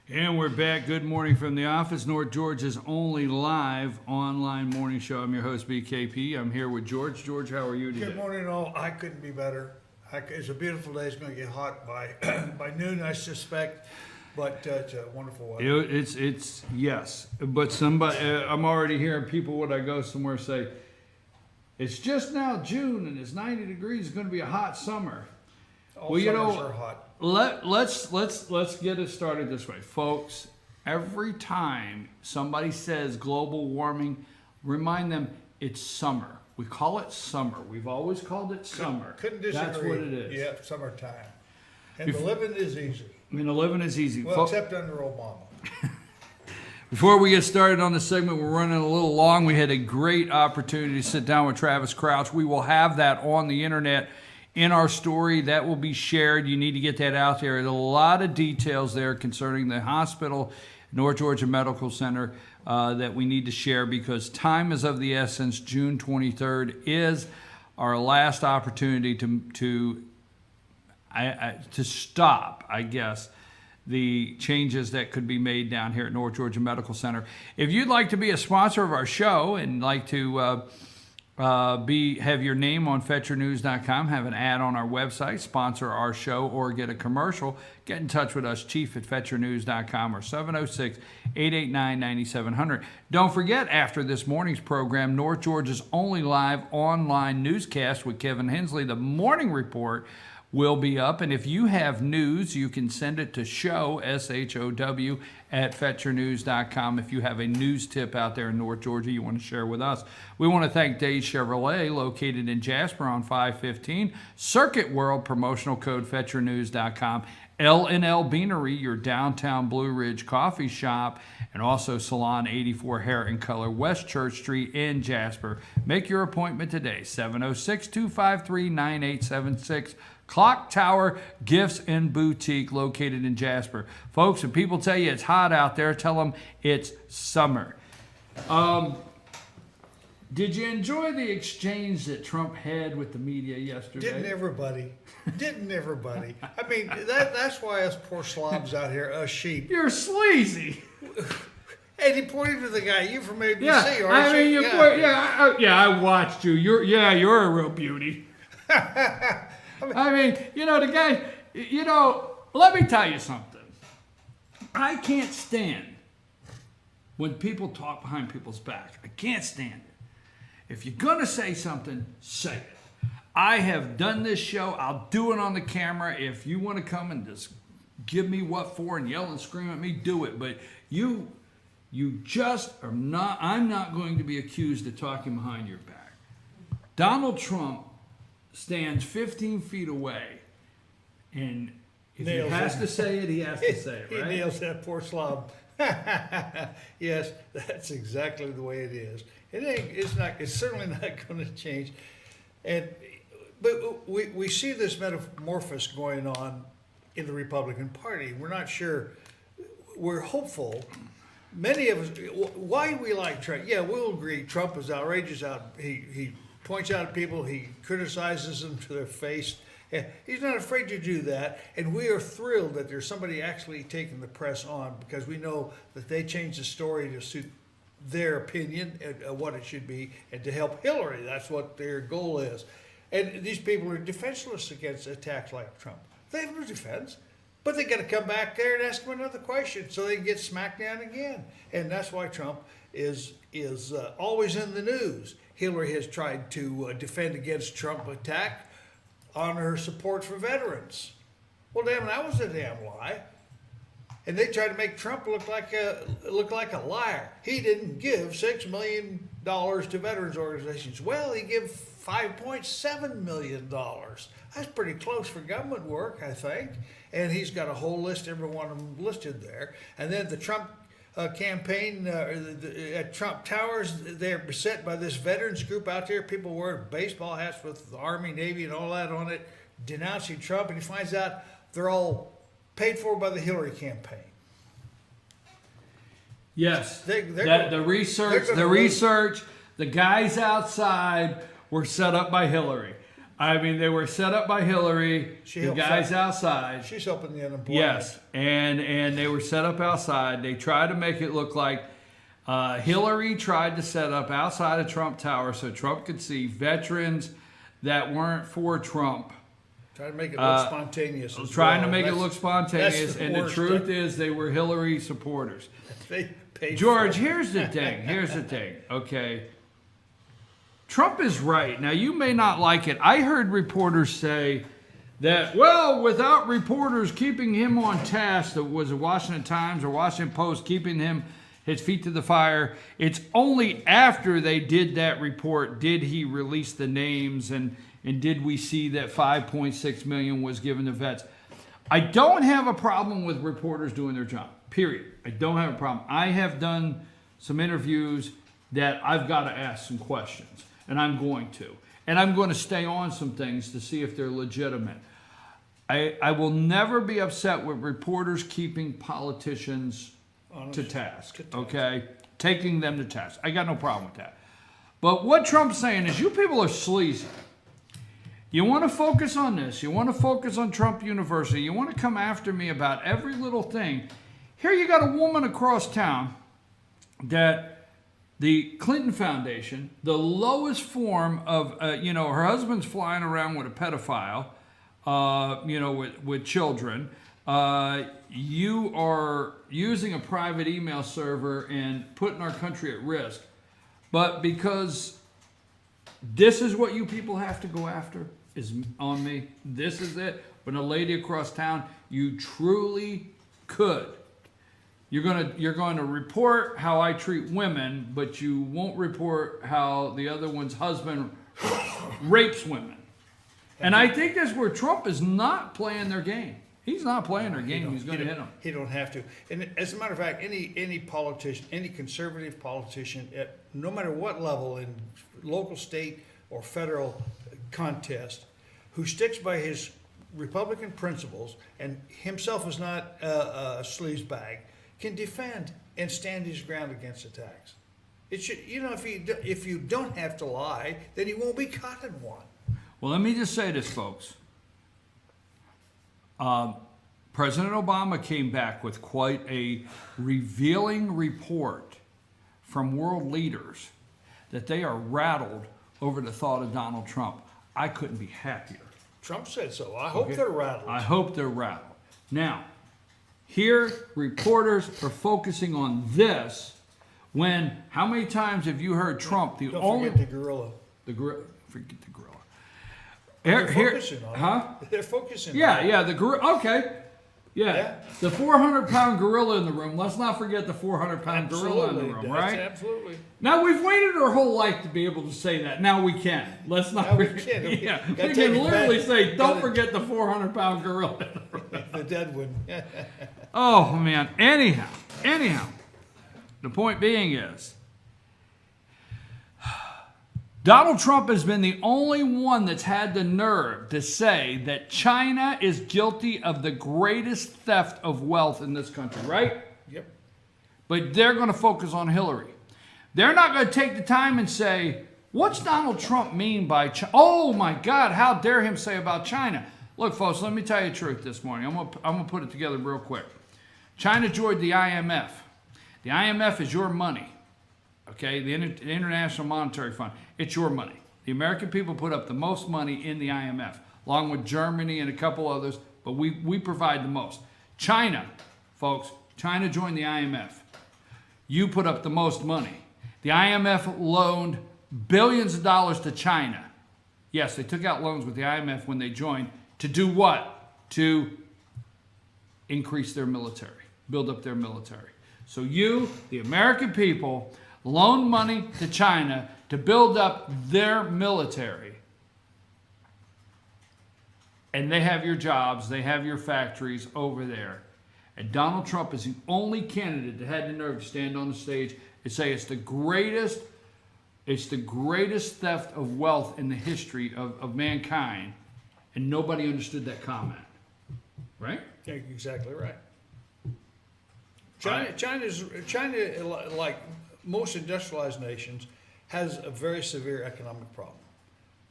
And we're back. Good morning from the office. North Georgia's only live online morning show. I'm your host, BKP. I'm here with George. George, how are you today? Good morning, all. I couldn't be better. It's a beautiful day. It's going to get hot by by noon, I suspect. But it's a wonderful weather. It's yes. But somebody, I'm already hearing people when I go somewhere say, it's just now June and it's 90 degrees. It's going to be a hot summer. All summers are hot. Let's get it started this way, folks. Every time somebody says global warming, remind them it's summer. We call it summer. We've always called it summer. Couldn't disagree. That's what it is. Yeah, summertime. And the living is easy. I mean, the living is easy. Well, except under Obama. Before we get started on the segment, we're running a little long. We had a great opportunity to sit down with Travis Crouch. We will have that on the internet in our story. That will be shared. You need to get that out there. There's a lot of details there concerning the hospital, North Georgia Medical Center, that we need to share because time is of the essence. June 23rd is our last opportunity to stop, I guess, the changes that could be made down here at North Georgia Medical Center. If you'd like to be a sponsor of our show and like to have your name on FetcherNews.com, have an ad on our website, sponsor our show, or get a commercial, get in touch with us, Chief at FetcherNews.com or 706-889-9700. Don't forget, after this morning's program, North Georgia's only live online newscast with Kevin Hensley, the Morning Report, will be up. And if you have news, you can send it to show, SHOW, at FetcherNews.com if you have a news tip out there in North Georgia you want to share with us. We want to thank Dave Chevrolet, located in Jasper on 515. Circuit World, promotional code FetcherNews.com. L&L Beanery, your downtown Blue Ridge coffee shop, and also Salon 84 Hair and Color, West Church Street in Jasper. Make your appointment today, 706-253-9876. Clock Tower Gifts and Boutique, located in Jasper. Folks, when people tell you it's hot out there, tell them it's summer. Did you enjoy the exchange that Trump had with the media yesterday? Didn't everybody? Didn't everybody? I mean, that's why us poor slobs out here, us sheep. You're sleazy. And he pointed to the guy. You from ABC, Yeah, aren't I mean, you? I watched you. You're a real beauty. I mean, the guy, let me tell you something. I can't stand when people talk behind people's back. I can't stand it. If you're going to say something, say it. I have done this show. I'll do it on the camera. If you want to come and just give me what for and yell and scream at me, do it. But you just are not, I'm not going to be accused of talking behind your back. Donald Trump stands 15 feet away, and if he has to say it, he has to say it, right? He nails that poor slob. Yes, that's exactly the way it is. It's certainly not going to change. But we see this metamorphosis going on in the Republican Party. We're not sure. We're hopeful. Many of us, why we like Trump? Yeah, we'll agree. Trump is outrageous. He points out at people, he criticizes them to their face. He's not afraid to do that, and we are thrilled that there's somebody actually taking the press on, because we know that they change the story to suit their opinion and what it should be, and to help Hillary. That's what their goal is. And these people are defenseless against attacks like Trump. They have no defense, but they got to come back there and ask him another question so they can get smacked down again. And that's why Trump is always in the news. Hillary has tried to defend against Trump attack on her support for veterans. Well, damn, that was a damn lie. And they tried to make Trump look like a liar. He didn't give $6 million to veterans organizations. Well, he gave $5.7 million. That's pretty close for government work, I think. And he's got a whole list, every one of them listed there. And then the Trump campaign at Trump Towers, they're beset by this veterans group out there, people wearing baseball hats with the Army, Navy, and all that on it, denouncing Trump, and he finds out they're all paid for by the Hillary campaign. Yes, the research, the guys outside were set up by Hillary. I mean, they were set up by Hillary, She the helped guys set- outside. She's helping the unemployed. Yes, and they were set up outside. They tried to make it look like Hillary tried to set up outside of Trump Tower so Trump could see veterans that weren't for Trump. Trying to make it look spontaneous. Trying to make it look spontaneous, that's the and the worst. truth is they were Hillary supporters. They paid George, for it. here's the thing, okay? Trump is right. Now, you may not like it. I heard reporters say that, well, without reporters keeping him on task, that was the Washington Times or Washington Post keeping his feet to the fire, it's only after they did that report did he release the names and did we see that 5.6 million was given to vets. I don't have a problem with reporters doing their job, period. I don't have a problem. I have done some interviews that I've got to ask some questions, and I'm going to. And I'm going to stay on some things to see if they're legitimate. I will never be upset with reporters keeping politicians to task, okay? Taking them to task. I got no problem with that. But what Trump's saying is you people are sleazy. You want to focus on this. You want to focus on Trump University. You want to come after me about every little thing. Here you got a woman across town that the Clinton Foundation, the lowest form of, her husband's flying around with a pedophile, with children. You are using a private email server and putting our country at risk. But because this is what you people have to go after, is on me. This is it. When a lady across town, you truly could. You're going to report how I treat women, but you won't report how the other one's husband rapes women. And I think that's where Trump is not playing their game. He's not playing their game. He's going to hit them. He don't have to. And as a matter of fact, any politician, any conservative politician, no matter what level in local, state, or federal contest, who sticks by his Republican principles and himself is not a sleazebag, can defend and stand his ground against attacks. It should, if you don't have to lie, then you won't be caught in one. Well, let me just say this, folks. President Obama came back with quite a revealing report from world leaders that they are rattled over the thought of Donald Trump. I couldn't be happier. Trump said so. I hope they're rattled. I hope they're rattled. Now, here reporters are focusing on this when, how many times have you heard Trump, Don't forget the gorilla. Forget the gorilla. They're focusing on it. They're focusing on it. Yeah, the gorilla, okay. Yeah. The 400-pound gorilla in the room. Let's not forget the 400-pound gorilla in the room, right? Absolutely. Now, we've waited our whole life to be able to say that. Now we can. Let's not Now we forget. can. Yeah. We Gotta can take it literally back. say, don't forget the 400-pound gorilla. The dead one. Oh, man. Anyhow, the point being is, Donald Trump has been the only one that's had the nerve to say that China is guilty of the greatest theft of wealth in this country, right? Yep. But they're going to focus on Hillary. They're not going to take the time and say, what's Donald Trump mean by China? Oh my God, how dare him say about China? Look, folks, let me tell you the truth this morning. I'm going to put it together real quick. China joined the IMF. The IMF is your money. Okay, the International Monetary Fund, it's your money. The American people put up the most money in the IMF, along with Germany and a couple others, but we provide the most. China, folks, China joined the IMF. You put up the most money. The IMF loaned billions of dollars to China. Yes, they took out loans with the IMF when they joined to do what? To increase their military, build up their military. So you, the American people, loan money to China to build up their military. And they have your jobs, they have your factories over there. And Donald Trump is the only candidate that had the nerve to stand on the stage and say it's the greatest theft of wealth in the history of mankind. And nobody understood that comment. Right? Yeah, exactly right. China, like most industrialized nations, has a very severe economic problem.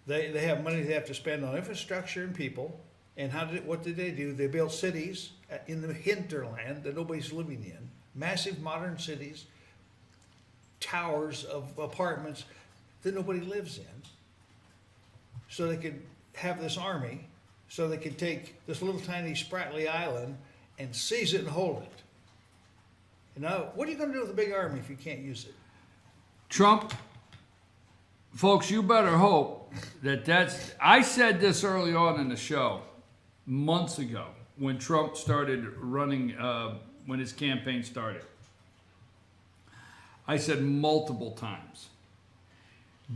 They have money they have to spend on infrastructure and people. And what did they do? They built cities in the hinterland that nobody's living in. Massive modern cities, towers of apartments that nobody lives in. So they could have this army, so they could take this little tiny sprightly island and seize it and hold it. And now, what are you going to do with a big army if you can't use it? Trump, folks, you better hope that's. I said this early on in the show, months ago, when Trump started running, when his campaign started. I said multiple times,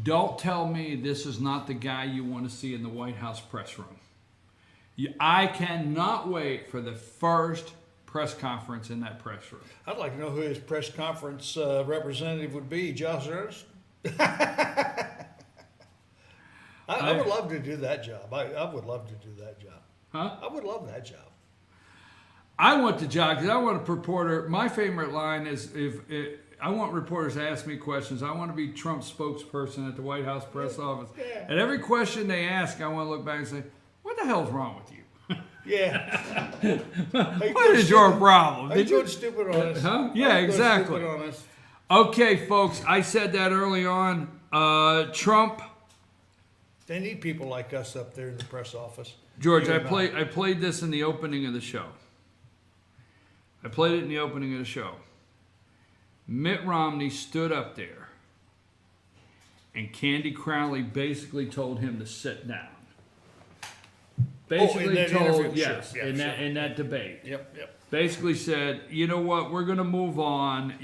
don't tell me this is not the guy you want to see in the White House press room. I cannot wait for the first press conference in that press room. I'd like to know who his press conference representative would be, Josh Ernst. I would love to do that job. I would love to do that job. Huh? I would love that job. I want the job because I want a reporter. My favorite line is if I want reporters to ask me questions. I want to be Trump's spokesperson at the White House press office. Yeah. And every question they ask, I want to look back and say, what the hell's wrong with you? Yeah. What is your problem? Are you going stupid on us? Huh? Yeah, Are you going exactly. stupid on us? Okay, folks, I said that early on. Trump, They need people like us up there in the press office. George, You I and played this in the opening of the show. I played it in the opening of the show. Mitt Romney stood up there, and Candy Crowley basically told him to sit down. Basically that told, interview, yes, sure. Yeah, in sure. that debate. Yep. Basically said, you know what, we're going to move on,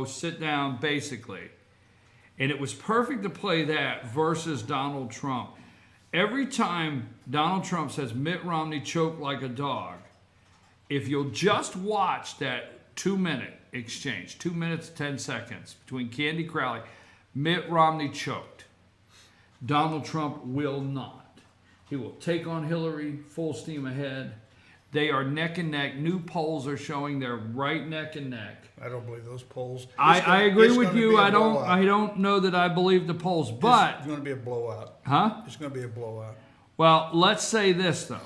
sit down, basically. And it was perfect to play that versus Donald Trump. Every time Donald Trump says Mitt Romney choked like a dog, if you'll just watch that 2-minute exchange, 2 minutes, 10 seconds between Candy Crowley, Mitt Romney choked. Donald Trump will not. He will take on Hillary full steam ahead. They are neck and neck. New polls are showing they're right neck and neck. I don't believe those polls. I agree it's with gonna you. be a I blowout. don't know that I believe the polls, but It's going to be a blowout. huh? It's going to be a blowout. Well, let's say this though.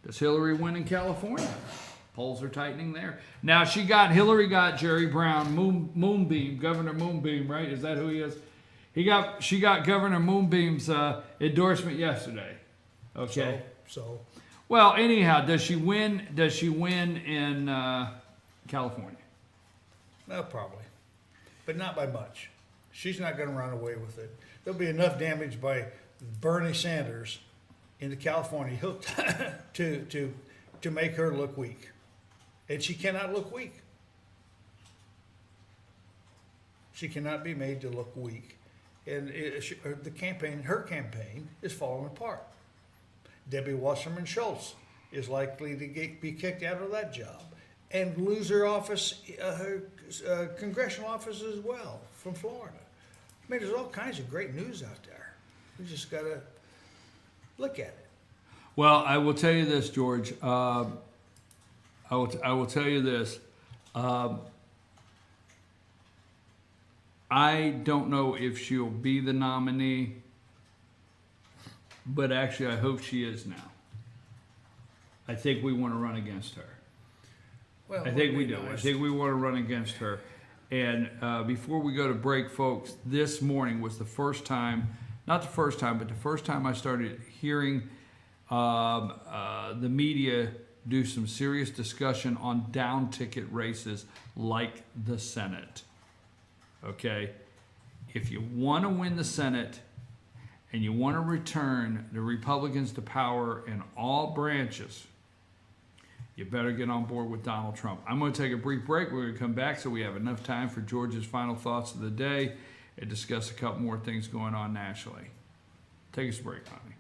Does Hillary win in California? Polls are tightening there. Now Hillary got Jerry Brown, Moonbeam, Governor Moonbeam, right? Is that who he is? She got Governor Moonbeam's endorsement yesterday. Okay. So Well, anyhow, does she win? Does she win in California? no, probably, but not by much. She's not going to run away with it. There'll be enough damage by Bernie Sanders into California to make her look weak, and she cannot look weak. She cannot be made to look weak, and her campaign is falling apart. Debbie Wasserman Schultz is likely to be kicked out of that job and lose her office, her congressional office as well, from Florida. I mean, there's all kinds of great news out there. We just got to look at it. Well, I will tell you this, George. I will tell you this. I don't know if she'll be the nominee, but actually I hope she is now. I think we want to run against her. Well, I think we would do. be I nice. think we want to run against her. And before we go to break, folks, this morning was the first time, not the first time, but the first time I started hearing the media do some serious discussion on down ticket races like the Senate. Okay? If you want to win the Senate and you want to return the Republicans to power in all branches, you better get on board with Donald Trump. I'm going to take a brief break. We're going to come back so we have enough time for George's final thoughts of the day and discuss a couple more things going on nationally. Take us a break, honey.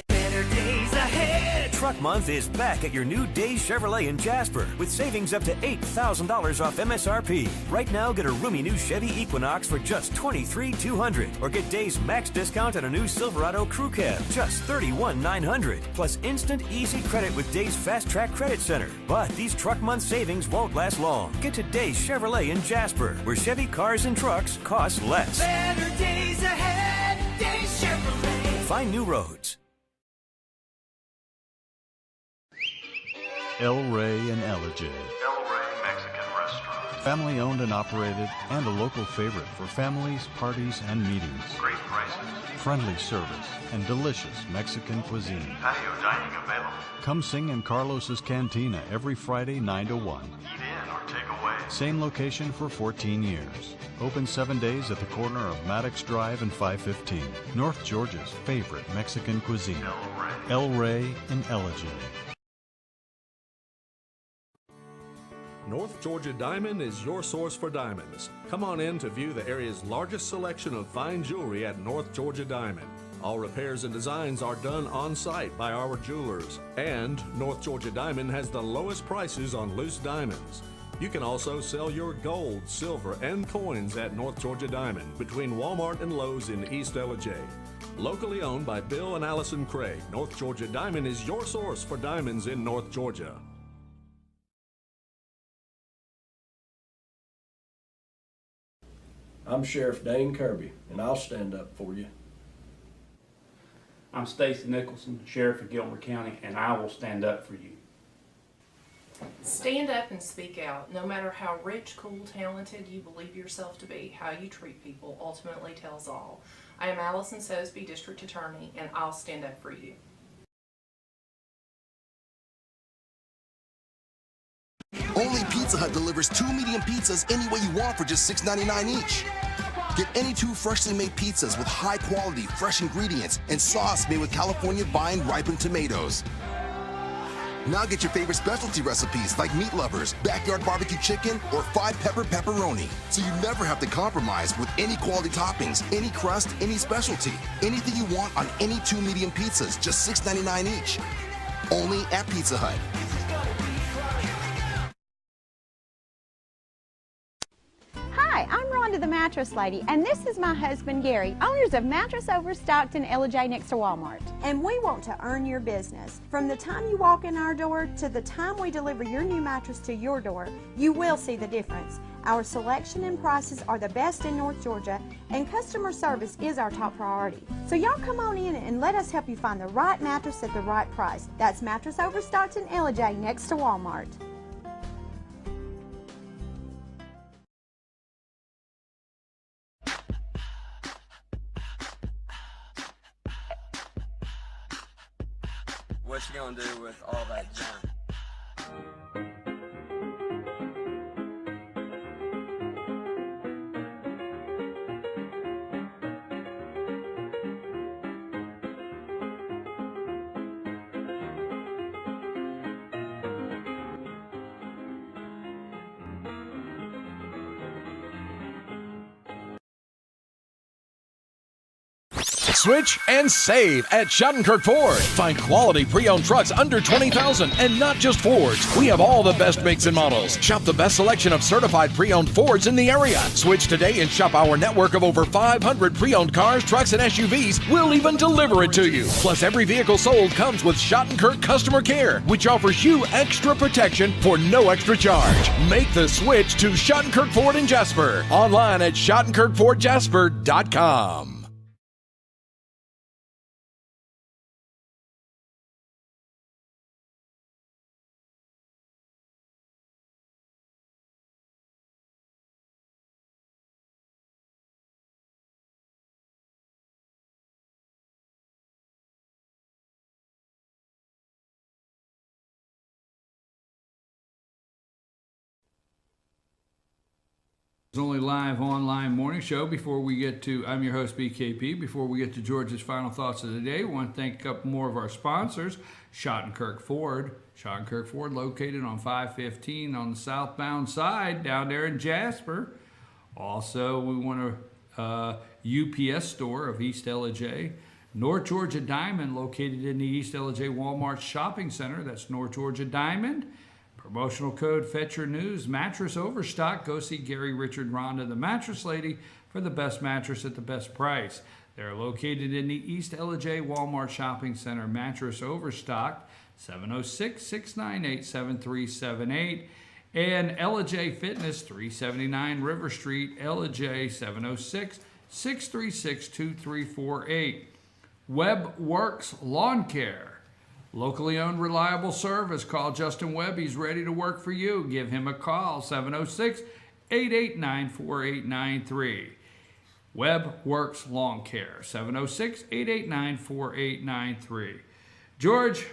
Better days ahead. Truck Month is back at your new Days Chevrolet in Jasper with savings up to $8,000 off MSRP. Right now, get a roomy new Chevy Equinox for just $23,200, or get Days max discount on a new Silverado Crew Cab, just $31,900, plus instant easy credit with Days Fast Track Credit Center. But these Truck Month savings won't last long. Get to Days Chevrolet in Jasper, where Chevy cars and trucks cost less. Better days ahead, Days Chevrolet. Find new roads. El Rey and Ellijay. El Rey Mexican Restaurant. Family owned and operated, and a local favorite for families, parties, and meetings. Great prices. Friendly service and delicious Mexican cuisine. Patio dining available. Come sing in Carlos's Cantina every Friday 9 to 1. Eat in or take away. Same location for 14 years. Open 7 days at the corner of Maddox Drive and 515. North Georgia's favorite Mexican cuisine. El Rey. El Rey and Ellijay. North Georgia Diamond is your source for diamonds. Come on in to view the area's largest selection of fine jewelry at North Georgia Diamond. All repairs and designs are done on site by our jewelers. And North Georgia Diamond has the lowest prices on loose diamonds. You can also sell your gold, silver, and coins at North Georgia Diamond between Walmart and Lowe's in East Ellijay. Locally owned by Bill and Allison Craig, North Georgia Diamond is your source for diamonds in North Georgia. I'm Sheriff Dane Kirby, and I'll stand up for you. I'm Stacy Nicholson, Sheriff of Gilmer County, and I will stand up for you. Stand up and speak out. No matter how rich, cool, talented you believe yourself to be, how you treat people ultimately tells all. I am Allison Sosby, District Attorney, and I'll stand up for you. Only Pizza Hut delivers 2 medium pizzas any way you want for just $6.99 each. Get any 2 freshly made pizzas with high quality, fresh ingredients and sauce made with California vine ripened tomatoes. Now get your favorite specialty recipes like meat lovers, backyard barbecue chicken, or 5-pepper pepperoni. So you never have to compromise with any quality toppings, any crust, any specialty. Anything you want on any 2 medium pizzas, just $6.99 each. Only at Pizza Hut. Hi, I'm Rhonda the Mattress Lady, and this is my husband Gary, owners of Mattress Overstocked in Ellijay next to Walmart. And we want to earn your business. From the time you walk in our door to the time we deliver your new mattress to your door, you will see the difference. Our selection and prices are the best in North Georgia, and customer service is our top priority. So y'all come on in and let us help you find the right mattress at the right price. That's Mattress Overstocked in Ellijay next to Walmart. What you gonna do with all that junk? Switch and save at Schottenkirk Ford. Find quality pre-owned trucks under $20,000 and not just Fords. We have all the best makes and models. Shop the best selection of certified pre-owned Fords in the area. Switch today and shop our network of over 500 pre-owned cars, trucks, and SUVs. We'll even deliver it to you. Plus, every vehicle sold comes with Schottenkirk Customer Care, which offers you extra protection for no extra charge. Make the switch to Schottenkirk Ford in Jasper. Online at SchottenkirkFordJasper.com. Only live online morning show. Before we get to, I'm your host BKP. Before we get to George's final thoughts of the day, we want to thank a couple more of our sponsors. Schottenkirk Ford. Schottenkirk Ford, located on 515 on the southbound side down there in Jasper. Also, we want a UPS store of East Ellijay. North Georgia Diamond, located in the East LJ Walmart Shopping Center. That's North Georgia Diamond. Promotional code Fetcher News. Mattress Overstock. Go see Gary, Richard, Rhonda, the Mattress Lady, for the best mattress at the best price. They're located in the East LJ Walmart Shopping Center. Mattress Overstock, 706-698-7378. And LJ Fitness, 379 River Street, LJ, 706-636-2348. WebWorks Lawn Care, locally owned, reliable service. Call Justin Webb. He's ready to work for you. Give him a call, 706-889-4893. WebWorks Lawn Care, 706-889-4893. George,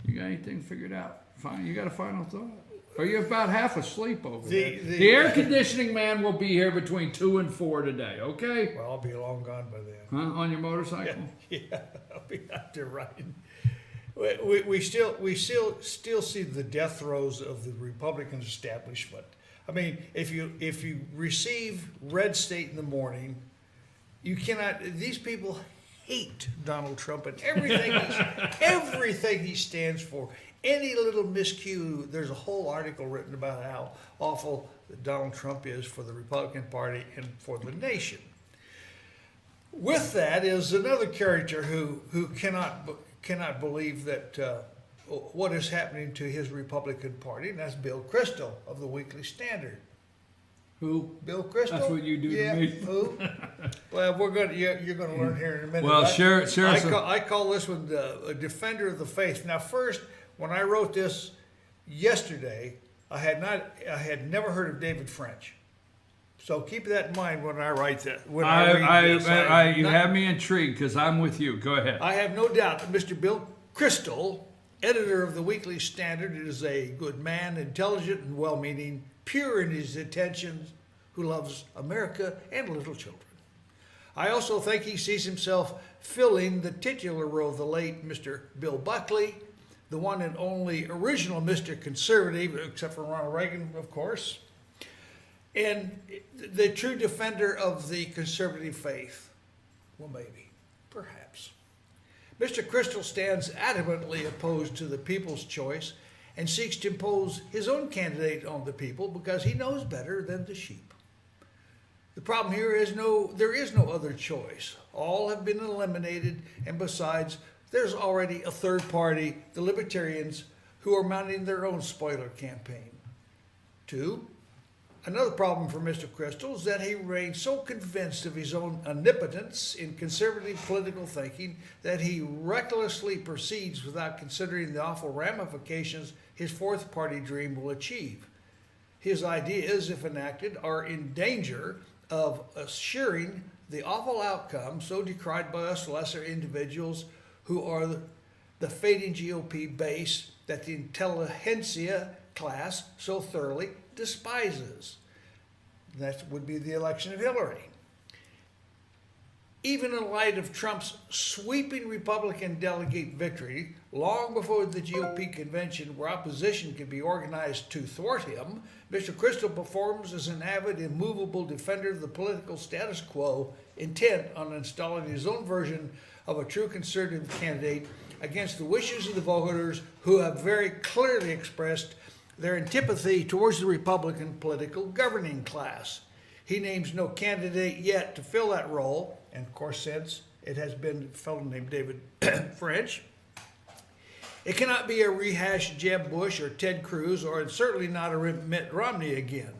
you got anything figured out? Fine. You got a final thought? Or you're about half asleep over there? The air conditioning man will be here between 2 and 4 today, okay? Well, I'll be long gone by then. Huh? On your motorcycle? Yeah, I'll be out there riding. We still see the death throes of the Republican establishment. I mean, if you receive Red State in the morning, you cannot. These people hate Donald Trump and everything he stands for. Any little miscue, there's a whole article written about how awful Donald Trump is for the Republican Party and for the nation. With that is another character who cannot believe that what is happening to his Republican Party, and that's Bill Kristol of the Weekly Standard. Who? Bill Kristol. That's what you do to me. Who? Well, you're going to learn here in a minute. Well, share I call this one a defender of the faith. Now, first, when I wrote this yesterday, I had never heard of David French. So keep that in mind when I write that. When you have me intrigued because I'm with you. Go ahead. I have no doubt that Mr. Bill Kristol, editor of the Weekly Standard, is a good man, intelligent and well-meaning, pure in his intentions, who loves America and little children. I also think he sees himself filling the titular role of the late Mr. Bill Buckley, the one and only original Mr. Conservative, except for Ronald Reagan, of course, and the true defender of the conservative faith. Well, maybe, perhaps. Mr. Kristol stands adamantly opposed to the people's choice and seeks to impose his own candidate on the people because he knows better than the sheep. The problem here is there is no other choice. All have been eliminated, and besides, there's already a third party, the Libertarians, who are mounting their own spoiler campaign. 2, another problem for Mr. Kristol is that he remains so convinced of his own omnipotence in conservative political thinking that he recklessly proceeds without considering the awful ramifications his fourth party dream will achieve. His ideas, if enacted, are in danger of assuring the awful outcome so decried by us lesser individuals who are the fading GOP base that the intelligentsia class so thoroughly despises. That would be the election of Hillary. Even in light of Trump's sweeping Republican delegate victory, long before the GOP convention where opposition could be organized to thwart him, Mr. Kristol performs as an avid, immovable defender of the political status quo, intent on installing his own version of a true conservative candidate against the wishes of the voters who have very clearly expressed their antipathy towards the Republican political governing class. He names no candidate yet to fill that role, and of course, since it has been a fellow named David French, it cannot be a rehashed Jeb Bush or Ted Cruz, or it's certainly not a Mitt Romney again.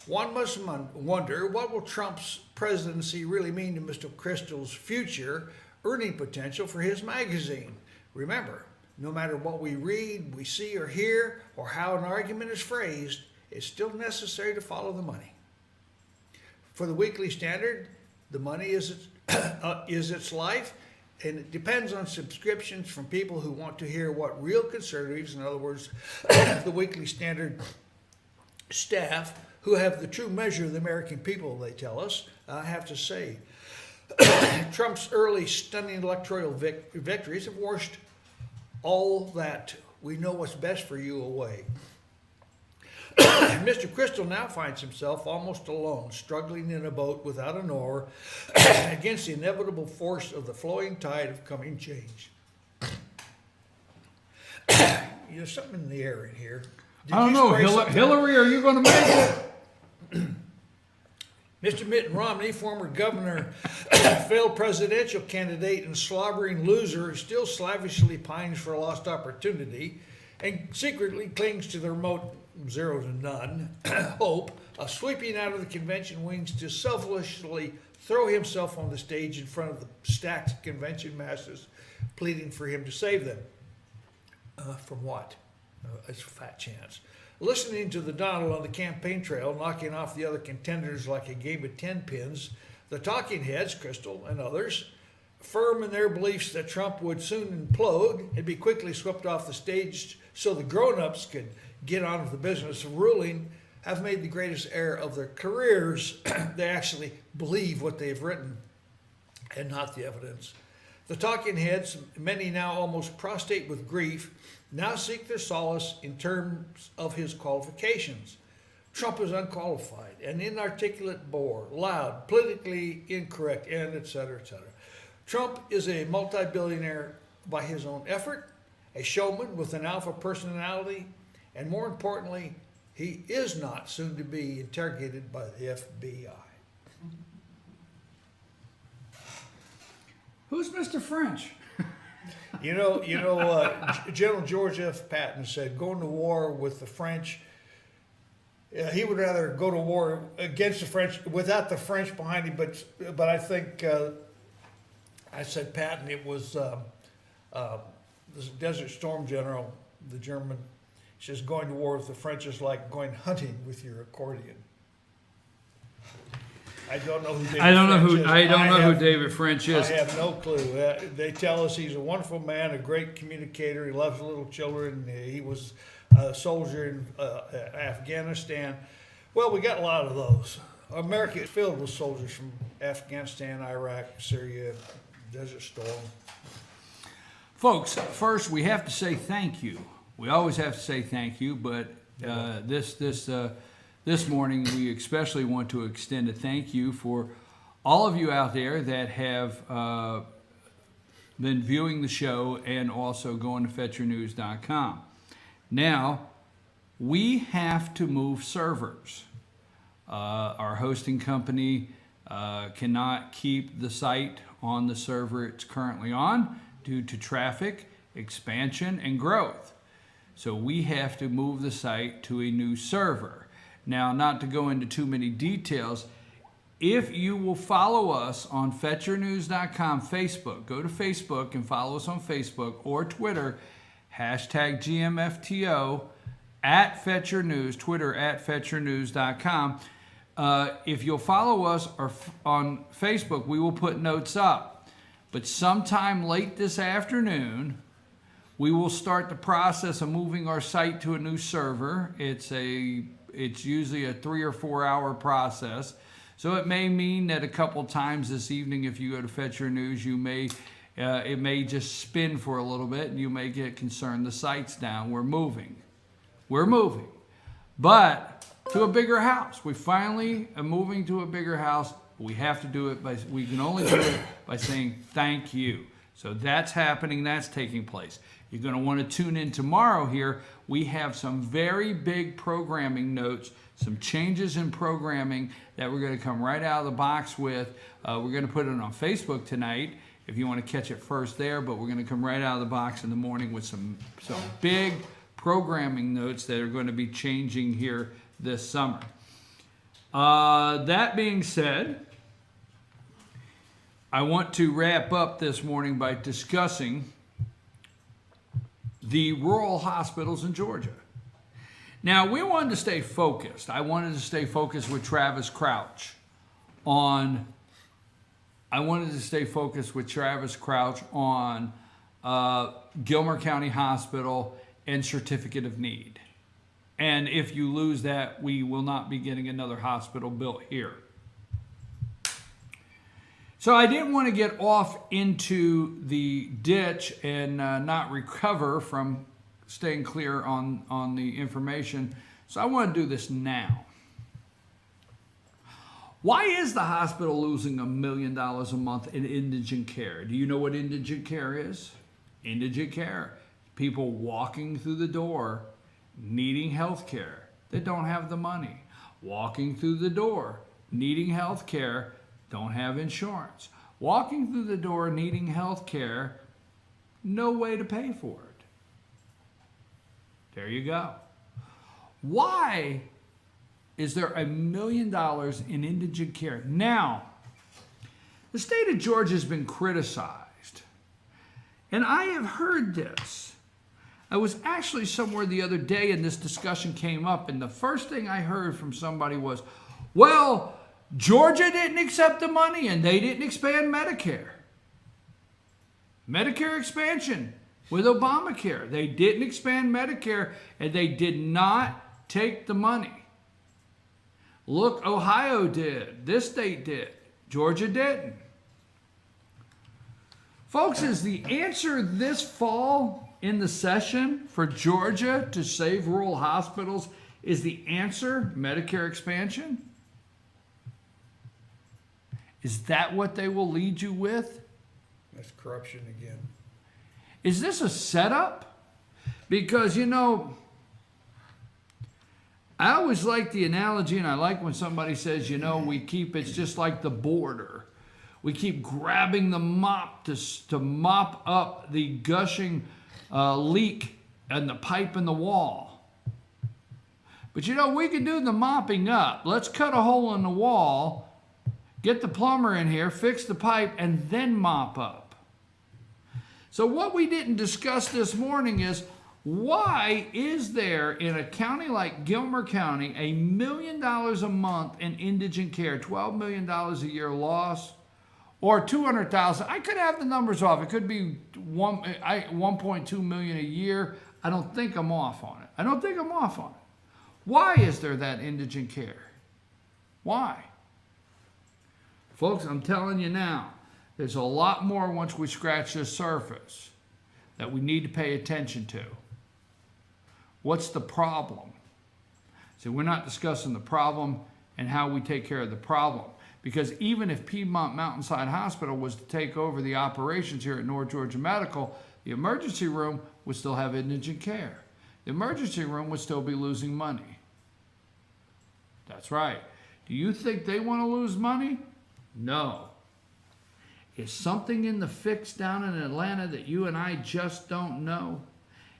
One must wonder, what will Trump's presidency really mean to Mr. Kristol's future earning potential for his magazine? Remember, no matter what we read, we see, or hear, or how an argument is phrased, it's still necessary to follow the money. For the Weekly Standard, the money is its life, and it depends on subscriptions from people who want to hear what real conservatives, in other words, the Weekly Standard staff, who have the true measure of the American people, they tell us, have to say. Trump's early stunning electoral victories have washed all that "we know what's best for you" away. Mr. Crystal now finds himself almost alone, struggling in a boat without an oar against the inevitable force of the flowing tide of coming change. There's something in the air in here. Did I don't you know, spray something? Hillary, are you going to make it? Mr. Mitt Romney, former governor, failed presidential candidate, and slobbering loser, still slavishly pines for a lost opportunity and secretly clings to the remote 0 to none hope of sweeping out of the convention wings to selfishly throw himself on the stage in front of the stacked convention masses, pleading for him to save them. From what? It's a fat chance. Listening to the Donald on the campaign trail, knocking off the other contenders like a game of 10 pins, the talking heads, Crystal and others, firm in their beliefs that Trump would soon implode and be quickly swept off the stage so the grown-ups could get on with the business of ruling, have made the greatest error of their careers. They actually believe what they've written and not the evidence. The talking heads, many now almost prostrate with grief, now seek their solace in terms of his qualifications. Trump is unqualified, an inarticulate bore, loud, politically incorrect, and et cetera, et cetera. Trump is a multi-billionaire by his own effort, a showman with an alpha personality, and more importantly, he is not soon to be interrogated by the FBI. Who's Mr. French? General George F. Patton said, going to war with the French, he would rather go to war against the French without the French behind him. But I think I said Patton. It was the Desert Storm general, the German. Says going to war with the French is like going hunting with your accordion. I don't know who David French is. I don't know who David French is. I have no clue. They tell us he's a wonderful man, a great communicator. He loves little children. He was a soldier in Afghanistan. Well, we got a lot of those. America is filled with soldiers from Afghanistan, Iraq, Syria, Desert Storm. Folks, first we have to say thank you. We always have to say thank you, but this morning we especially want to extend a thank you for all of you out there that have been viewing the show and also going to FetchYourNews.com. Now, we have to move servers. Our hosting company cannot keep the site on the server it's currently on due to traffic, expansion, and growth. So we have to move the site to a new server. Now, not to go into too many details, if you will follow us on FetchYourNews.com Facebook, go to Facebook and follow us on Facebook or Twitter, hashtag GMFTO, at FetchYourNews, Twitter at FetchYourNews.com. If you'll follow us on Facebook, we will put notes up. But sometime late this afternoon, we will start the process of moving our site to a new server. It's usually a 3 or 4 hour process. So it may mean that a couple times this evening, if you go to Fetch Your News, it may just spin for a little bit and you may get concerned the site's down. We're moving, but to a bigger house. We finally are moving to a bigger house. We have to do it we can only do it by saying thank you. So that's happening, that's taking place. You're going to want to tune in tomorrow here. We have some very big programming notes, some changes in programming that we're going to come right out of the box with. We're going to put it on Facebook tonight if you want to catch it first there, but we're going to come right out of the box in the morning with some big programming notes that are going to be changing here this summer. That being said, I want to wrap up this morning by discussing the rural hospitals in Georgia. Now, we wanted to stay focused. I wanted to stay focused with Travis Crouch on Gilmer County Hospital and Certificate of Need. And if you lose that, we will not be getting another hospital built here. So I didn't want to get off into the ditch and not recover from staying clear on the information. So I want to do this now. Why is the hospital losing $1 million a month in indigent care? Do you know what indigent care is? Indigent care. People walking through the door needing health care that don't have the money. Walking through the door needing health care, don't have insurance. Walking through the door needing health care, no way to pay for it. There you go. Why is there $1 million in indigent care? Now, the state of Georgia has been criticized, and I have heard this. I was actually somewhere the other day and this discussion came up, and the first thing I heard from somebody was, well, Georgia didn't accept the money and they didn't expand Medicare. Medicare expansion with Obamacare. They didn't expand Medicare and they did not take the money. Look, Ohio did. This state did. Georgia didn't. Folks, is the answer this fall in the session for Georgia to save rural hospitals, is the answer Medicare expansion? Is that what they will lead you with? That's corruption again. Is this a setup? Because, you know, I always like the analogy, and I like when somebody says, you know, it's just like the border. We keep grabbing the mop to mop up the gushing leak and the pipe in the wall. But, you know, we can do the mopping up. Let's cut a hole in the wall, get the plumber in here, fix the pipe, and then mop up. So what we didn't discuss this morning is, why is there in a county like Gilmer County $1 million a month in indigent care, $12 million a year loss, or $200,000? I could have the numbers off. It could be 1.2 million a year. I don't think I'm off on it. Why is there that indigent care? Why? Folks, I'm telling you now, there's a lot more once we scratch the surface that we need to pay attention to. What's the problem? See, we're not discussing the problem and how we take care of the problem. Because even if Piedmont Mountainside Hospital was to take over the operations here at North Georgia Medical, the emergency room would still have indigent care. The emergency room would still be losing money. That's right. Do you think they want to lose money? No. Is something in the fix down in Atlanta that you and I just don't know?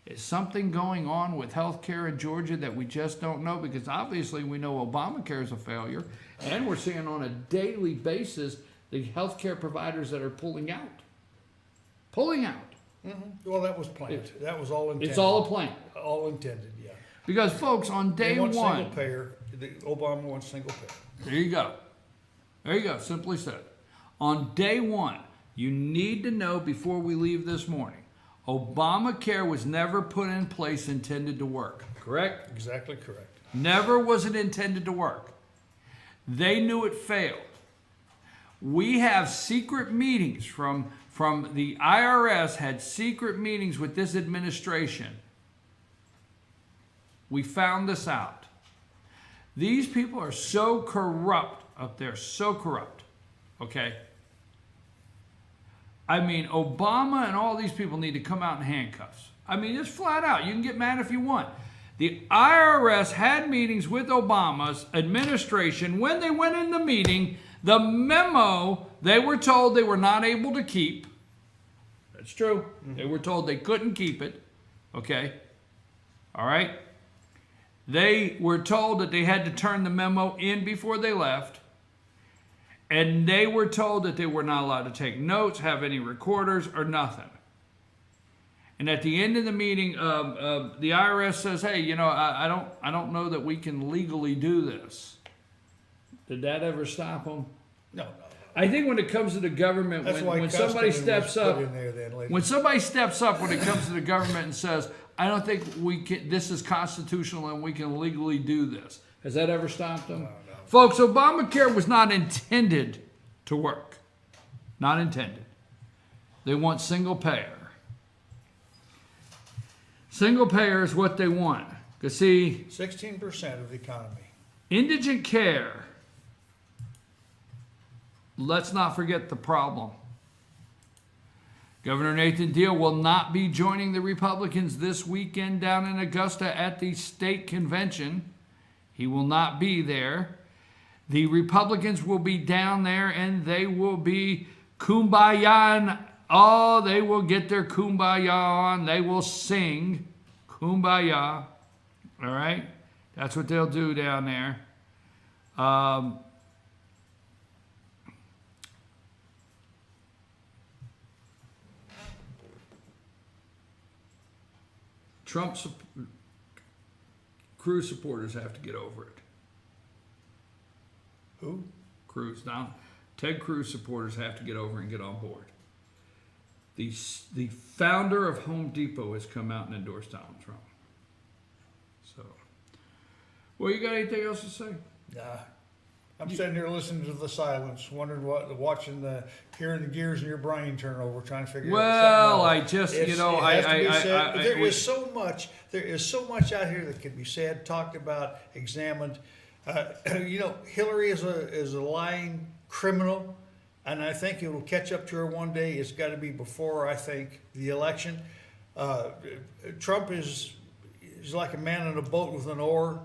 Is something going on with healthcare in Georgia that we just don't know? Because obviously we know Obamacare is a failure, and we're seeing on a daily basis the healthcare providers that are pulling out. Mm-hmm. Well, that was planned. That was all intended. It's all a plan. All intended, yeah. Because folks, on day one, single payer. Obama wants single payer. There you go. There you go. Simply said. On day one, you need to know before we leave this morning, Obamacare was never put in place intended to work. Correct? Exactly correct. Never was it intended to work. They knew it failed. We have secret meetings from the IRS had secret meetings with this administration. We found this out. These people are so corrupt up there, so corrupt. Okay? I mean, Obama and all these people need to come out in handcuffs. I mean, it's flat out. You can get mad if you want. The IRS had meetings with Obama's administration. When they went in the meeting, the memo they were told they were not able to keep. That's true. Mm-hmm. They were told they couldn't keep it. Okay? All right? They were told that they had to turn the memo in before they left. And they were told that they were not allowed to take notes, have any recorders, or nothing. And at the end of the meeting, the IRS says, "Hey, you know, I don't know that we can legally do this." Did that ever stop them? No. I think when it comes to the government, when somebody steps up, when somebody steps up when it comes to the government and says, "I don't think we can. This is constitutional and we can legally do this." Has that ever stopped them? No. Folks, Obamacare was not intended to work. Not intended. They want single payer. Single payer is what they want. Because see, 16% of the economy. indigent care, let's not forget the problem. Governor Nathan Deal will not be joining the Republicans this weekend down in Augusta at the state convention. He will not be there. The Republicans will be down there and they will be kumbaya. Oh, they will get their kumbaya on. They will sing kumbaya. All right? That's what they'll do down there. Cruz supporters have to get over it. Who? Cruz. Now, Ted Cruz supporters have to get over and get on board. The founder of Home Depot has come out and endorsed Donald Trump. So, well, you got anything else to say? Nah. I'm sitting here listening to the silence, wondering hearing the gears in your brain turn over, trying to figure out Well, something I else. just, There is so much out here that can be said, talked about, examined. Hillary is a lying criminal, and I think it will catch up to her one day. It's got to be before, I think, the election. Trump is like a man in a boat with an oar,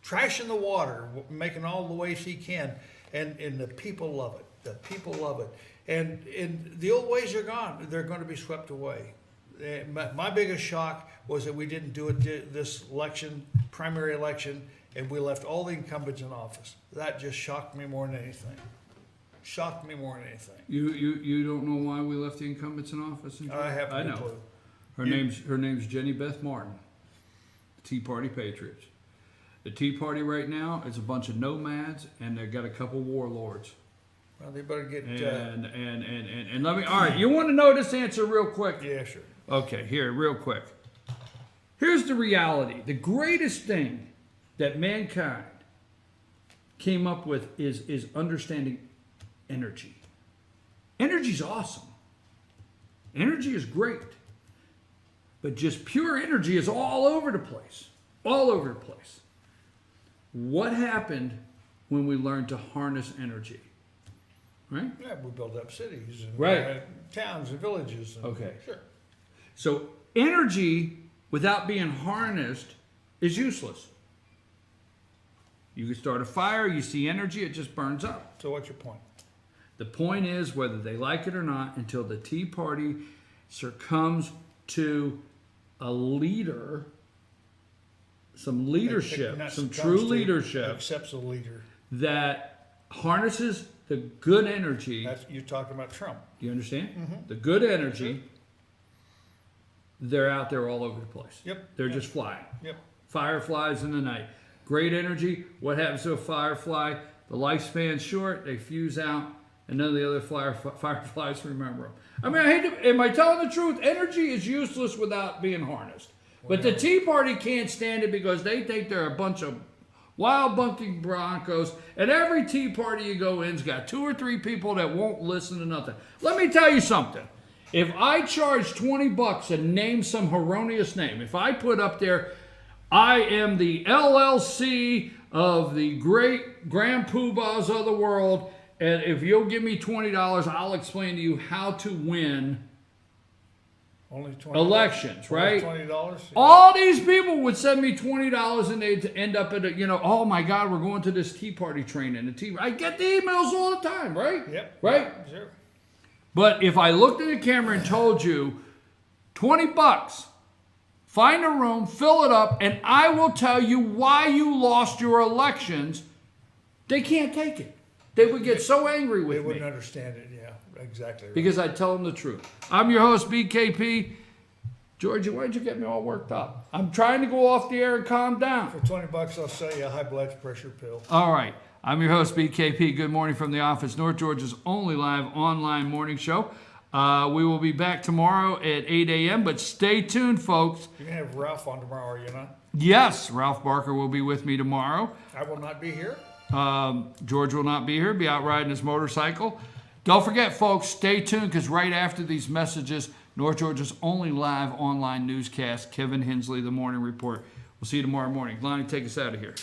trashing the water, making all the ways he can, and the people love it. The people love it, and the old ways are gone. They're going to be swept away. My biggest shock was that we didn't do it this election, primary election, and we left all the incumbents in office. That just shocked me more than anything. Shocked me more than anything. You don't know why we left the incumbents in office? I have no clue. Her name's Jenny Beth Martin, Tea Party Patriots. The Tea Party right now is a bunch of nomads, and they've got a couple warlords. Well, they better get. And let me. All right, you want to know this answer real quick? Yeah, sure. Okay, here, real quick. Here's the reality. The greatest thing that mankind came up with is understanding energy. Energy's awesome. Energy is great. But just pure energy is all over the place. All over the place. What happened when we learned to harness energy? Right? Yeah, we built up cities and right. Towns and villages. Okay. Sure. So energy without being harnessed is useless. You can start a fire, you see energy, it just burns up. So what's your point? The point is, whether they like it or not, until the Tea Party succumbs to a leader, some leadership, some true leadership, accepts a leader that harnesses the good energy. You're talking about Trump. Do you understand? Mm-hmm. The good energy, they're out there all over the place. Yep. They're just flying. Yep. Fireflies in the night. Great energy. What happens to a firefly? The lifespan's short, they fuse out, and none of the other fireflies remember them. I mean, I hate to, am I telling the truth? Energy is useless without being harnessed. But the Tea Party can't stand it because they think they're a bunch of wild bunking Broncos, and every Tea Party you go in's got 2 or 3 people that won't listen to nothing. Let me tell you something. If I charge $20 and name some erroneous name, if I put up there, I am the LLC of the great Grand Poobahs of the world, and if you'll give me $20, I'll explain to you how to win only elections, right? $20? Yeah. All these people would send me $20 and they'd end up at oh my God, we're going to this Tea Party training. I get the emails all the time, right? Yep. Right? Sure. But if I looked at the camera and told you $20, find a room, fill it up, and I will tell you why you lost your elections, they can't take it. They would get so angry with me. They wouldn't understand it, yeah, exactly. Right. Because I tell them the truth. I'm your host, BKP. Georgie, why'd you get me all worked up? I'm trying to go off the air and calm down. For $20, I'll sell you a high blood pressure pill. All right. I'm your host, BKP. Good morning from the office, North Georgia's only live online morning show. We will be back tomorrow at 8 a.m., but stay tuned, folks. You're going to have Ralph on tomorrow, are you not? Yes, Ralph Barker will be with me tomorrow. I will not be here. George will not be here, be out riding his motorcycle. Don't forget, folks, stay tuned, because right after these messages, North Georgia's only live online newscast, Kevin Hensley, The Morning Report. We'll see you tomorrow morning. Lonnie, take us out of here.